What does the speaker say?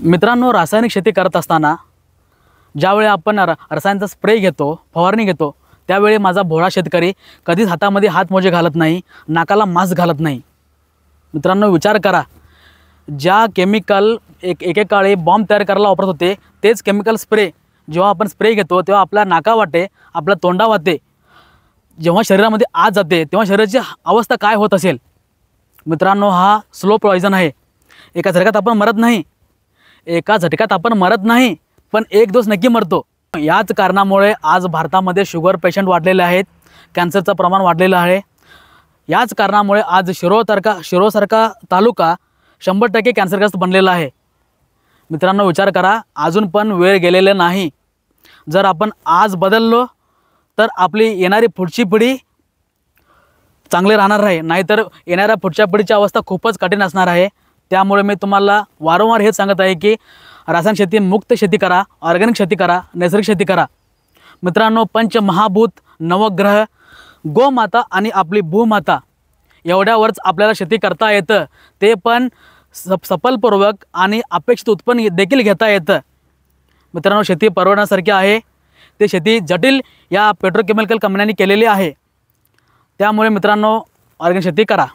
मित्रांनो, रासायनिक शेती करत असताना ज्यावेळी आपण रसायनाचा स्प्रे घेतो, फवारणी घेतो, त्यावेळी माझा भोळा शेतकरी कधीच हातामध्ये हातमोजे घालत नाही, नाकाला मास्क घालत नाही। मित्रांनो, विचार करा, ज्या केमिकल एकेकाळी बॉम्ब तयार करायला वापरत होते तेच केमिकल स्प्रे जेव्हा आपण स्प्रे घेतो तेव्हा आपल्या नाकावाटे, आपल्या तोंडावाटे जेव्हा शरीरामध्ये आत जाते तेव्हा शरीराची अवस्था काय होत असेल। मित्रांनो, हा स्लो पॉइझन आहे। एका झटक्यात आपण मरत नाही, पण एक दिवस नक्की मरतो। याच कारणामुळे आज भारतामध्ये शुगर पेशंट वाढलेले आहेत, कॅन्सरचं प्रमाण वाढलेलं आहे। याच कारणामुळे आज शिरोसारखा तालुका 100% कॅन्सरग्रस्त बनलेला आहे। मित्रांनो, विचार करा, अजून पण वेळ गेलेले नाही। जर आपण आज बदललो तर आपली येणारी पुढची पिढी चांगली राहणार आहे, नाहीतर येणाऱ्या पुढच्या पिढीची अवस्था खूपच कठीण असणार आहे। त्यामुळे मी तुम्हाला वारंवार हेच सांगत आहे की रासायनिक शेती मुक्त शेती करा, ऑर्गॅनिक शेती करा, नैसर्गिक शेती करा। मित्रांनो, पंचमहाभूत, नवग्रह, गोमाता आणि आपली भूमाता एवढ्यावरच आपल्याला शेती करता येतं, ते पण सफलपूर्वक आणि अपेक्षित उत्पन्न देखील घेता येतं। मित्रांनो, शेती परवडण्यासारखी आहे, ते शेती जटिल या पेट्रोकेमिकल कंपन्यांनी केलेली आहे। त्यामुळे मित्रांनो, ऑर्गॅनिक शेती करा।